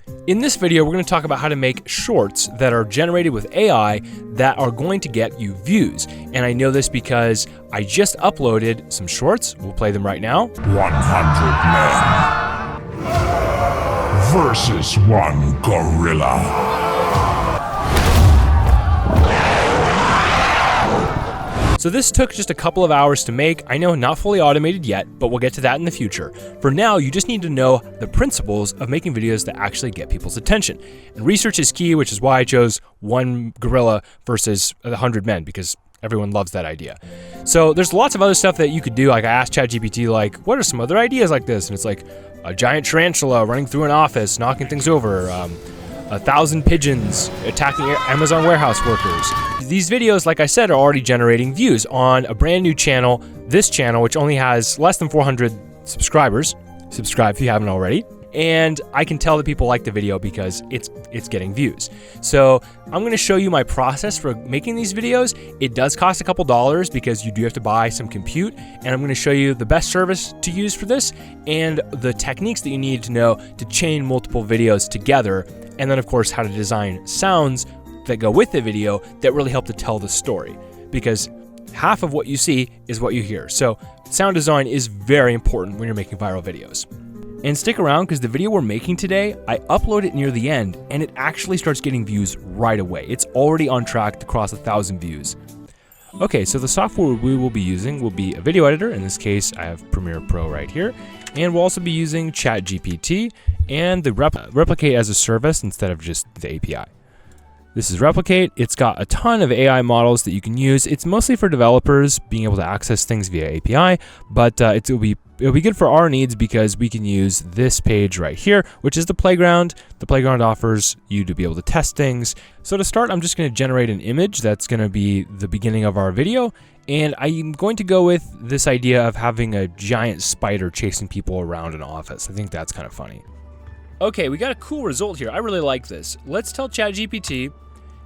In this video, we're going to talk about how to make shorts that are generated with AI that are going to get you views. And I know this because I just uploaded some shorts. We'll play them right now. 100 men versus one gorilla. So this took just a couple of hours to make. I know not fully automated yet, but we'll get to that in the future. For now, you just need to know the principles of making videos that actually get people's attention. And research is key, which is why I chose one gorilla versus 100 men, because everyone loves that idea. So there's lots of other stuff that you could do. Like I asked ChatGPT, like, what are some other ideas like this? And it's like a giant tarantula running through an office, knocking things over, 1,000 pigeons attacking Amazon warehouse workers. These videos, like I said, are already generating views on a brand new channel, this channel, which only has less than 400 subscribers. Subscribe if you haven't already. And I can tell that people like the video because it's getting views. So I'm going to show you my process for making these videos. It does cost a couple dollars because you do have to buy some compute, and I'm going to show you the best service to use for this and the techniques that you need to know to chain multiple videos together, and then of course how to design sounds that go with the video that really help to tell the story, because half of what you see is what you hear. So sound design is very important when you're making viral videos. And stick around because the video we're making today, I upload it near the end and it actually starts getting views right away. It's already on track to cross 1,000 views. Okay, so the software we will be using will be a video editor. In this case, I have Premiere Pro right here. And we'll also be using ChatGPT and the Replicate as a service instead of just the API. This is Replicate. It's got a ton of AI models that you can use. It's mostly for developers being able to access things via API, but it'll be good for our needs because we can use this page right here, which is the playground. The playground offers you to be able to test things. So to start, I'm just going to generate an image that's going to be the beginning of our video. And I'm going to go with this idea of having a giant spider chasing people around an office. I think that's kind of funny. Okay, we got a cool result here. I really like this. Let's tell ChatGPT,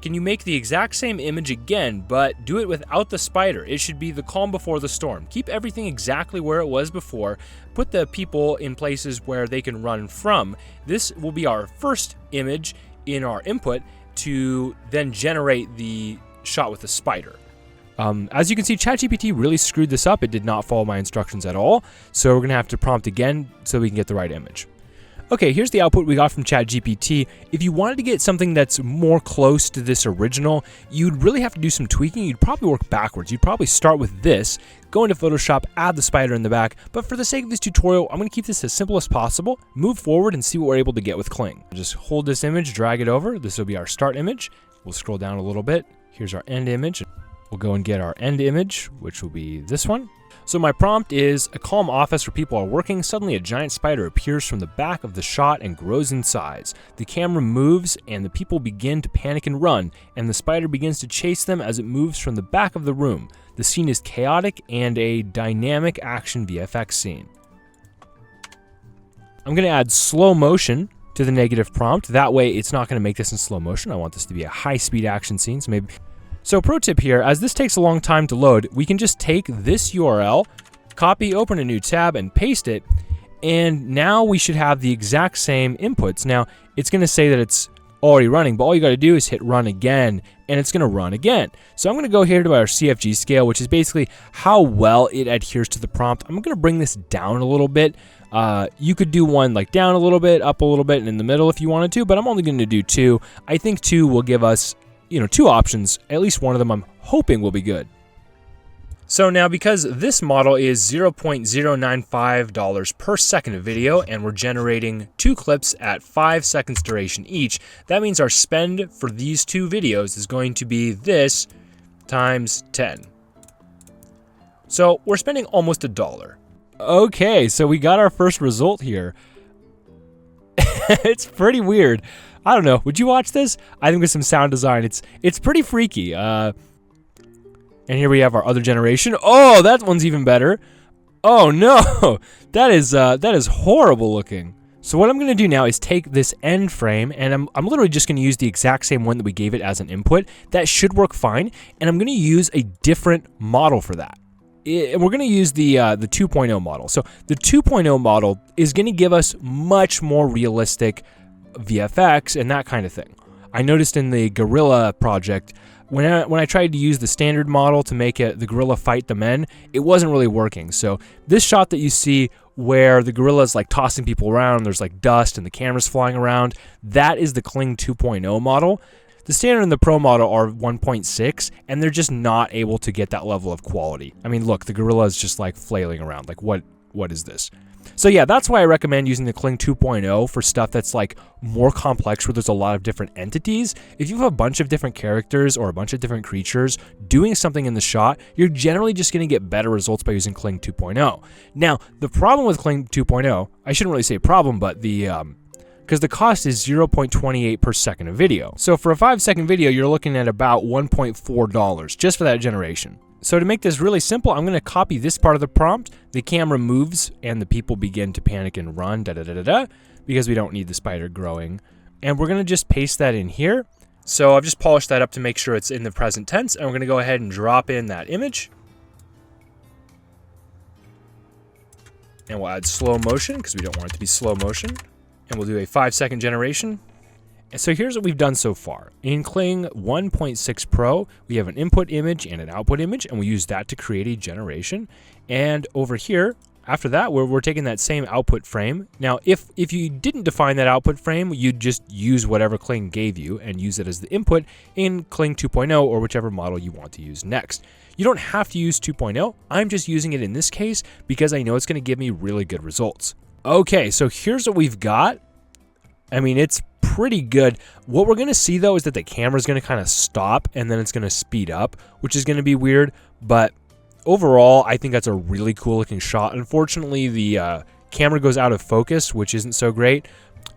can you make the exact same image again, but do it without the spider? It should be the calm before the storm. Keep everything exactly where it was before. Put the people in places where they can run from. This will be our first image in our input to then generate the shot with the spider. As you can see, ChatGPT really screwed this up. It did not follow my instructions at all. So we're gonna have to prompt again so we can get the right image. Okay, here's the output we got from ChatGPT. If you wanted to get something that's more close to this original, you'd really have to do some tweaking. You'd probably work backwards. You'd probably start with this, go into Photoshop, add the spider in the back. But for the sake of this tutorial, I'm going to keep this as simple as possible, move forward and see what we're able to get with Kling. Just hold this image, drag it over. This will be our start image. We'll scroll down a little bit. Here's our end image. We'll go and get our end image, which will be this one. So my prompt is a calm office where people are working. Suddenly a giant spider appears from the back of the shot and grows in size. The camera moves and the people begin to panic and run, and the spider begins to chase them as it moves from the back of the room. The scene is chaotic and a dynamic action VFX scene. I'm going to add slow motion to the negative prompt. That way it's not going to make this in slow motion. I want this to be a high-speed action scene. So pro tip here, as this takes a long time to load, we can just take this URL, copy, open a new tab, and paste it, and now we should have the exact same inputs. Now, it's going to say that it's already running, but all you got to do is hit run again, and it's going to run again. So I'm going to go here to our CFG scale, which is basically how well it adheres to the prompt. I'm going to bring this down a little bit. You could do one like down a little bit, up a little bit, and in the middle if you wanted to, but I'm only going to do 2. I think 2 will give us 2 options. At least one of them I'm hoping will be good. So now, because this model is $0.095 per second of video and we're generating 2 clips at 5 seconds duration each, that means our spend for these 2 videos is going to be this times 10. So we're spending almost $1. Okay, so we got our first result here. It's pretty weird. I don't know. Would you watch this? I think with some sound design, it's pretty freaky. And here we have our other generation. Oh, that one's even better. Oh no, that is horrible looking. So what I'm going to do now is take this end frame, and I'm literally just going to use the exact same one that we gave it as an input. That should work fine, and I'm going to use a different model for that. And we're going to use the 2.0 model. So the 2.0 model is going to give us much more realistic VFX and that kind of thing. I noticed in the gorilla project, when I tried to use the standard model to make it the gorilla fight the men, it wasn't really working. So this shot that you see where the gorilla's like tossing people around, there's like dust and the camera's flying around, that is the Kling 2.0 model. The standard and the pro model are 1.6, and they're just not able to get that level of quality. I mean, look, the gorilla is just like flailing around. Like, what is this? So yeah, that's why I recommend using the Kling 2.0 for stuff that's like more complex, where there's a lot of different entities. If you have a bunch of different characters or a bunch of different creatures doing something in the shot, you're generally just going to get better results by using Kling 2.0. Now, the problem with Kling 2.0, I shouldn't really say problem, but because the cost is 0.28 per second of video. So for a 5-second video, you're looking at about $1.4 just for that generation. So to make this really simple, I'm going to copy this part of the prompt. The camera moves and the people begin to panic and run, because we don't need the spider growing. And we're going to just paste that in here. So I've just polished that up to make sure it's in the present tense, and we're going to go ahead and drop in that image. And we'll add slow motion because we don't want it to be slow motion. And we'll do a 5-second generation. And so here's what we've done so far. In Kling 1.6 Pro, we have an input image and an output image, and we use that to create a generation. And over here, after that, we're taking that same output frame. Now, if you didn't define that output frame, you'd just use whatever Kling gave you and use it as the input in Kling 2.0 or whichever model you want to use next. You don't have to use 2.0. I'm just using it in this case because I know it's going to give me really good results. Okay, so here's what we've got. I mean, it's pretty good. What we're going to see, though, is that the camera is going to kind of stop and then it's going to speed up, which is going to be weird. But overall, I think that's a really cool looking shot. Unfortunately, the camera goes out of focus, which isn't so great.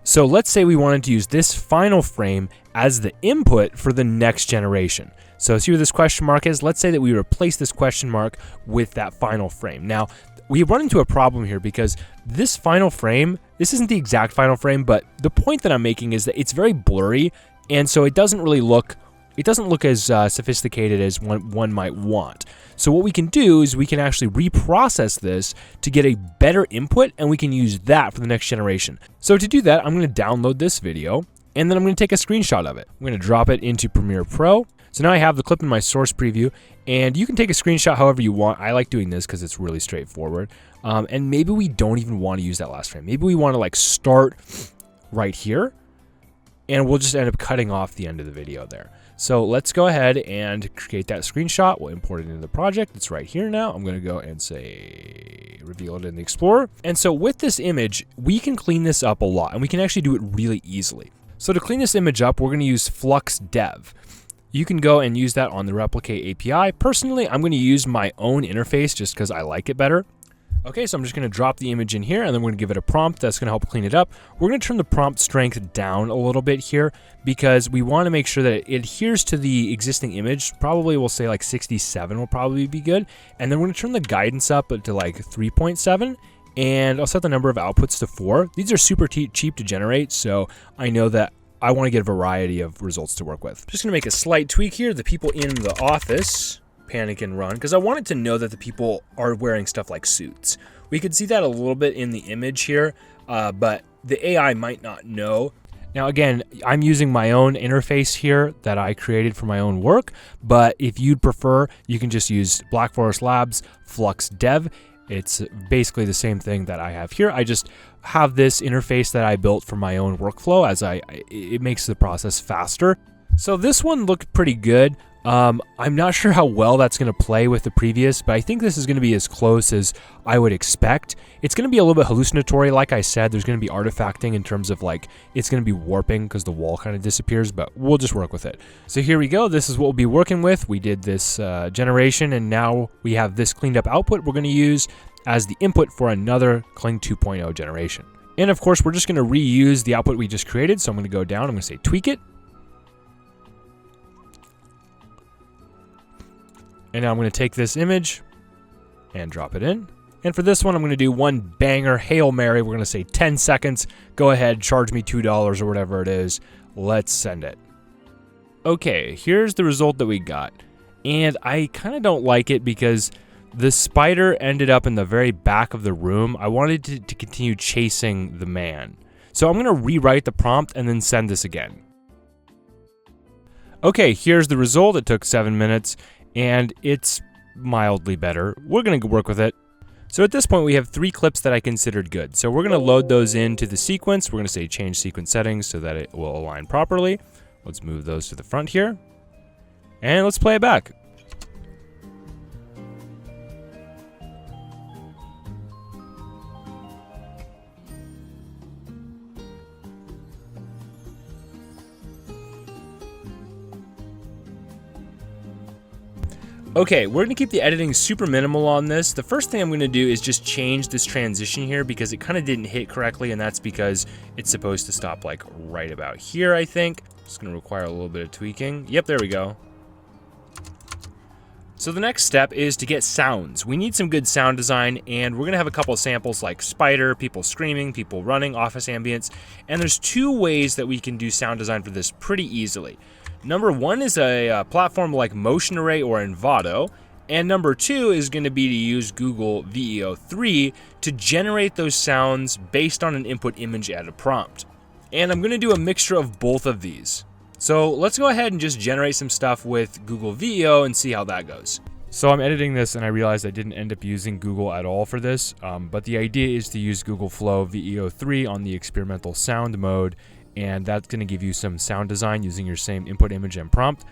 So let's say we wanted to use this final frame as the input for the next generation. So see where this question mark is? Let's say that we replace this question mark with that final frame. Now, we run into a problem here because this final frame, this isn't the exact final frame, but the point that I'm making is that it's very blurry, and so it doesn't really look, as sophisticated as one might want. So what we can do is we can actually reprocess this to get a better input, and we can use that for the next generation. So to do that, I'm going to download this video, and then I'm going to take a screenshot of it. I'm going to drop it into Premiere Pro. So now I have the clip in my source preview, and you can take a screenshot however you want. I like doing this because it's really straightforward. And maybe we don't even want to use that last frame. Maybe we want to like start right here, and we'll just end up cutting off the end of the video there. So let's go ahead and create that screenshot. We'll import it into the project. It's right here now. I'm going to go and say reveal it in the Explorer. And so with this image, we can clean this up a lot, and we can actually do it really easily. So to clean this image up, we're going to use Flux Dev. You can go and use that on the Replicate API. Personally, I'm going to use my own interface just because I like it better. Okay, so I'm just going to drop the image in here, and then we're going to give it a prompt that's going to help clean it up. We're going to turn the prompt strength down a little bit here because we want to make sure that it adheres to the existing image. Probably we'll say like 67 will probably be good. And then we're going to turn the guidance up to like 3.7. And I'll set the number of outputs to 4. These are super cheap to generate, so I know that I want to get a variety of results to work with. Just going to make a slight tweak here. The people in the office panic and run because I wanted to know that the people are wearing stuff like suits. We could see that a little bit in the image here, but the AI might not know. Now, again, I'm using my own interface here that I created for my own work, but if you'd prefer, you can just use Black Forest Labs Flux Dev. It's basically the same thing that I have here. I just have this interface that I built for my own workflow as it makes the process faster. So this one looked pretty good. I'm not sure how well that's going to play with the previous, but I think this is going to be as close as I would expect. It's going to be a little bit hallucinatory. Like I said, there's going to be artifacting in terms of like, it's going to be warping because the wall kind of disappears, but we'll just work with it. So here we go. This is what we'll be working with. We did this generation, and now we have this cleaned up output we're going to use as the input for another Kling 2.0 generation. And of course, we're just going to reuse the output we just created. So I'm going to go down. I'm going to say tweak it. And now I'm going to take this image and drop it in. And for this one, I'm going to do one banger Hail Mary. We're going to say 10 seconds. Go ahead, charge me $2 or whatever it is. Let's send it. Okay, here's the result that we got. And I kind of don't like it because the spider ended up in the very back of the room. I wanted to continue chasing the man. So I'm going to rewrite the prompt and then send this again. Okay, here's the result. It took 7 minutes and it's mildly better. We're going to work with it. So at this point, we have 3 clips that I considered good. So we're going to load those into the sequence. We're going to say change sequence settings so that it will align properly. Let's move those to the front here. And let's play it back. Okay, we're going to keep the editing super minimal on this. The first thing I'm going to do is just change this transition here because it kind of didn't hit correctly, and that's because it's supposed to stop like right about here, I think. It's going to require a little bit of tweaking. Yep, there we go. So the next step is to get sounds. We need some good sound design, and we're going to have a couple of samples like spider, people screaming, people running, office ambience, and there's 2 ways that we can do sound design for this pretty easily. Number 1 is a platform like Motion Array or Envato, and number 2 is going to be to use Google VEO3 to generate those sounds based on an input image at a prompt. And I'm going to do a mixture of both of these. So let's go ahead and just generate some stuff with Google VEO and see how that goes. So I'm editing this and I realized I didn't end up using Google at all for this, but the idea is to use Google Flow VEO3 on the experimental sound mode, and that's going to give you some sound design using your same input image and prompt.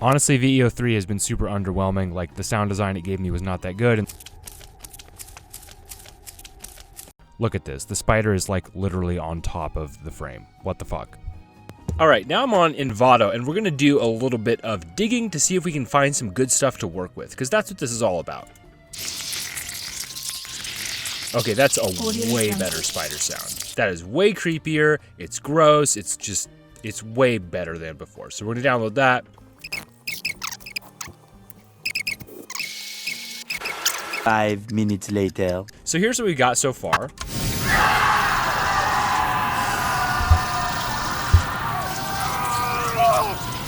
Honestly, VEO3 has been super underwhelming. Like, the sound design it gave me was not that good. And look at this. The spider is like literally on top of the frame. What the fuck? All right, now I'm on Envato, and we're going to do a little bit of digging to see if we can find some good stuff to work with, because that's what this is all about. Okay, that's a way better spider sound. That is way creepier. It's gross. It's way better than before. So we're going to download that. 5 minutes later. So here's what we got so far.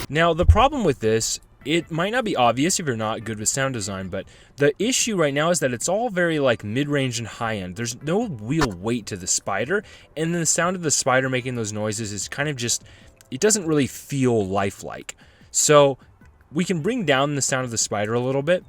Now, the problem with this, it might not be obvious if you're not good with sound design, but the issue right now is that it's all very like mid-range and high-end. There's no real weight to the spider, and the sound of the spider making those noises is kind of just, it doesn't really feel lifelike. So we can bring down the sound of the spider a little bit,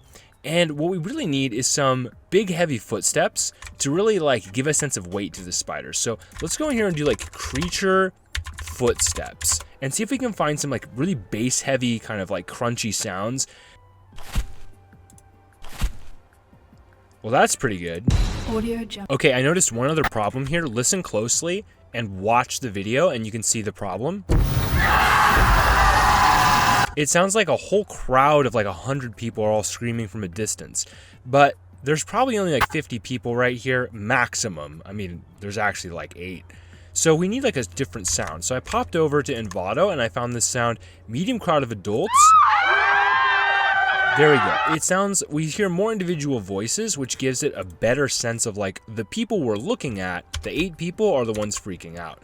and what we really need is some big heavy footsteps to really like give a sense of weight to the spider. So let's go in here and do like creature footsteps and see if we can find some like really bass heavy kind of like crunchy sounds. Well, that's pretty good. Audio jump. Okay, I noticed one other problem here. Listen closely and watch the video and you can see the problem. It sounds like a whole crowd of like 100 people are all screaming from a distance, but there's probably only like 50 people right here maximum. I mean, there's actually like 8. So we need like a different sound. So I popped over to Envato and I found this sound, medium crowd of adults. There we go. It sounds, we hear more individual voices, which gives it a better sense of like the people we're looking at, the 8 people are the ones freaking out.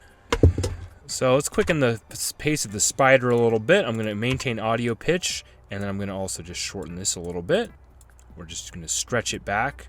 So let's quicken the pace of the spider a little bit. I'm going to maintain audio pitch, and then I'm going to also just shorten this a little bit. We're just going to stretch it back.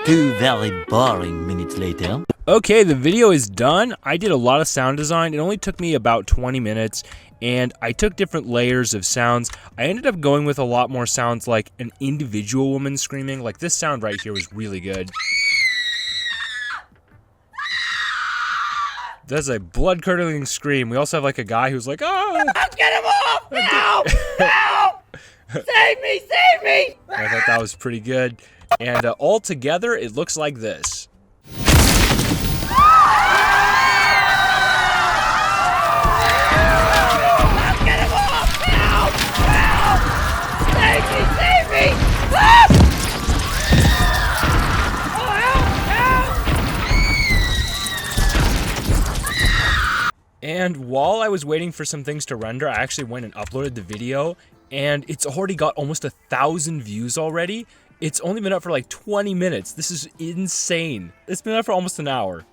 2 very boring minutes later. Okay, the video is done. I did a lot of sound design. It only took me about 20 minutes, and I took different layers of sounds. I ended up going with a lot more sounds like an individual woman screaming. Like this sound right here was really good. That's a blood-curdling scream. We also have like a guy who's like, oh! Get him off! Help! Help! Save me! Save me! I thought that was pretty good. And all together, it looks like this. Get him off! Help! Help! Save me! Save me! Ah! Oh, help! Help! And while I was waiting for some things to render, I actually went and uploaded the video, and it's already got almost 1,000 views already. It's only been up for like 20 minutes. This is insane. It's been up for almost an hour,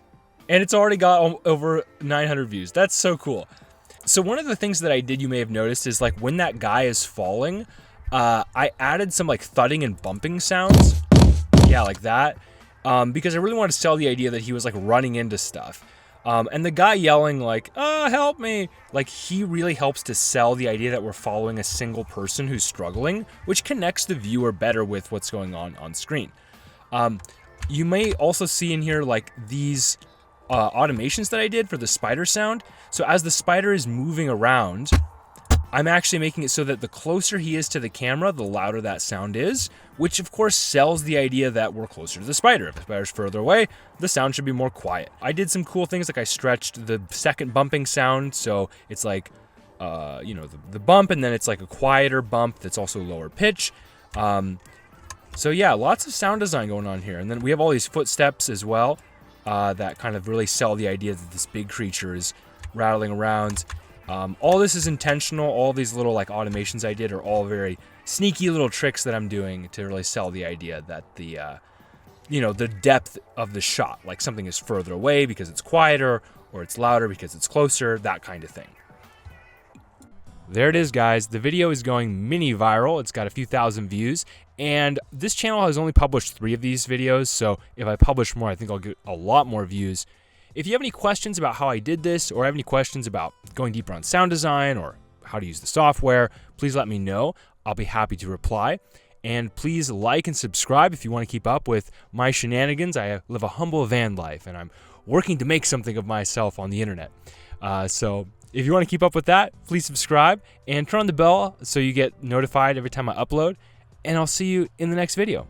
and it's already got over 900 views. That's so cool. So one of the things that I did, you may have noticed, is like when that guy is falling, I added some like thudding and bumping sounds. Yeah, like that. Because I really wanted to sell the idea that he was like running into stuff. And the guy yelling like, help me, like he really helps to sell the idea that we're following a single person who's struggling, which connects the viewer better with what's going on screen. You may also see in here like these automations that I did for the spider sound. So as the spider is moving around, I'm actually making it so that the closer he is to the camera, the louder that sound is, which of course sells the idea that we're closer to the spider. If the spider's further away, the sound should be more quiet. I did some cool things, like I stretched the second bumping sound, so it's like, the bump, and then it's like a quieter bump that's also lower pitch. So yeah, lots of sound design going on here. And then we have all these footsteps as well, that kind of really sell the idea that this big creature is rattling around. All this is intentional. All these little like automations I did are all very sneaky little tricks that I'm doing to really sell the idea that the depth of the shot, like something is further away because it's quieter, or it's louder because it's closer, that kind of thing. There it is, guys. The video is going mini viral. It's got a few thousand views, and this channel has only published 3 of these videos, so if I publish more, I think I'll get a lot more views. If you have any questions about how I did this, or have any questions about going deeper on sound design or how to use the software, please let me know. I'll be happy to reply. And please like and subscribe if you want to keep up with my shenanigans. I live a humble van life, and I'm working to make something of myself on the internet. So if you want to keep up with that, please subscribe and turn on the bell so you get notified every time I upload. And I'll see you in the next video.